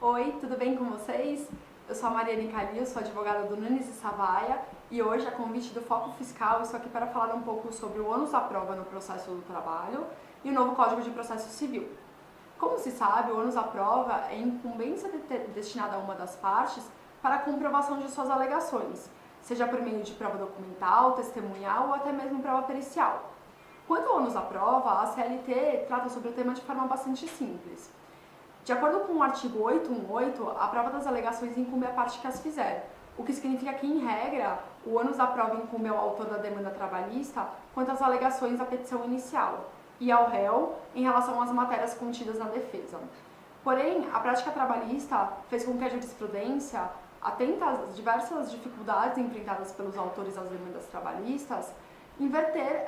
Oi, tudo bem com vocês? Eu sou a Mariane Calil, sou advogada do Nunes e Savaia e hoje, a convite do Foco Fiscal, estou aqui para falar um pouco sobre o ônus da prova no processo do trabalho e o novo Código de Processo Civil. Como se sabe, o ônus da prova é incumbência destinada a uma das partes para a comprovação de suas alegações, seja por meio de prova documental, testemunhal ou até mesmo prova pericial. Quanto ao ônus da prova, a CLT trata sobre o tema de forma bastante simples. De acordo com o artigo 818, a prova das alegações incumbe a parte que as fizer, o que significa que, em regra, o ônus da prova incumbe ao autor da demanda trabalhista quanto às alegações da petição inicial e ao réu em relação às matérias contidas na defesa. Porém, a prática trabalhista fez com que a jurisprudência, atenta às diversas dificuldades enfrentadas pelos autores das demandas trabalhistas, inverter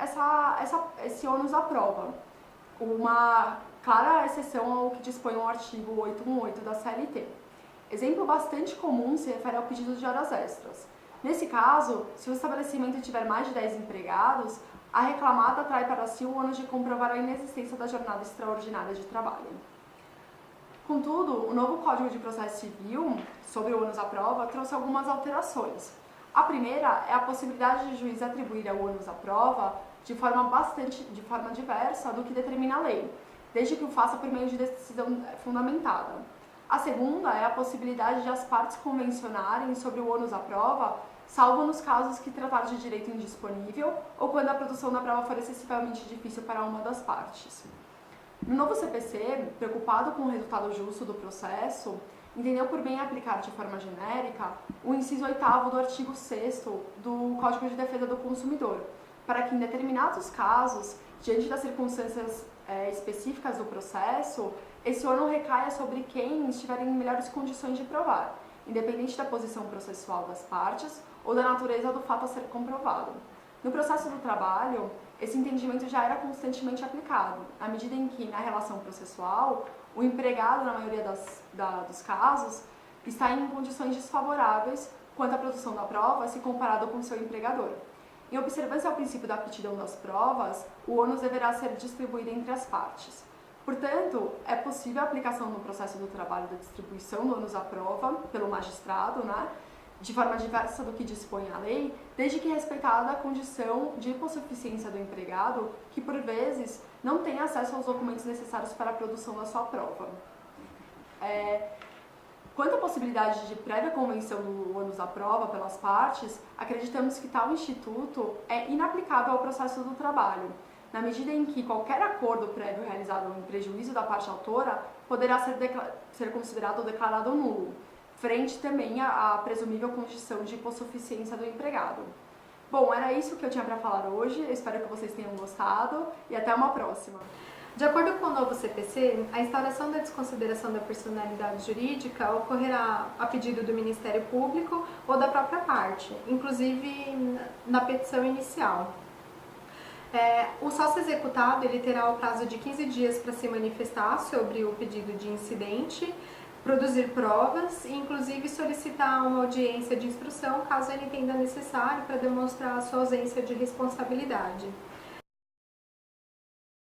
esse ônus da prova, uma clara exceção ao que dispõe o artigo 818 da CLT. Exemplo bastante comum se refere ao pedido de horas extras. Nesse caso, se o estabelecimento tiver mais de 10 empregados, a reclamada trai para si o ônus de comprovar a inexistência da jornada extraordinária de trabalho. Contudo, o novo Código de Processo Civil, sobre o ônus da prova, trouxe algumas alterações. A primeira é a possibilidade de juiz atribuir ao ônus da prova de forma diversa do que determina a lei, desde que o faça por meio de decisão fundamentada. A segunda é a possibilidade de as partes convencionarem sobre o ônus da prova, salvo nos casos que tratar de direito indisponível ou quando a produção da prova for excessivamente difícil para uma das partes. No novo CPC, preocupado com o resultado justo do processo, entendeu por bem aplicar de forma genérica o inciso 8º do artigo 6º do Código de Defesa do Consumidor, para que em determinados casos, diante das circunstâncias específicas do processo, esse ônus recaia sobre quem estiver em melhores condições de provar, independente da posição processual das partes ou da natureza do fato a ser comprovado. No processo do trabalho, esse entendimento já era constantemente aplicado, à medida em que, na relação processual, o empregado, na maioria dos casos, está em condições desfavoráveis quanto à produção da prova se comparado com seu empregador. Em observância ao princípio da aptidão das provas, o ônus deverá ser distribuído entre as partes. Portanto, é possível a aplicação no processo do trabalho da distribuição do ônus da prova pelo magistrado, de forma diversa do que dispõe a lei, desde que respeitada a condição de hipossuficiência do empregado, que por vezes não tem acesso aos documentos necessários para a produção da sua prova. Quanto à possibilidade de prévia convenção do ônus da prova pelas partes, acreditamos que tal instituto é inaplicável ao processo do trabalho, na medida em que qualquer acordo prévio realizado em prejuízo da parte autora poderá ser considerado ou declarado nulo, frente também à presumível condição de hipossuficiência do empregado. Bom, era isso que eu tinha para falar hoje, eu espero que vocês tenham gostado e até uma próxima. De acordo com o novo CPC, a instauração da desconsideração da personalidade jurídica ocorrerá a pedido do Ministério Público ou da própria parte, inclusive na petição inicial. O sócio executado ele terá o prazo de 15 dias para se manifestar sobre o pedido de incidente, produzir provas e inclusive solicitar uma audiência de instrução caso ele entenda necessário para demonstrar a sua ausência de responsabilidade.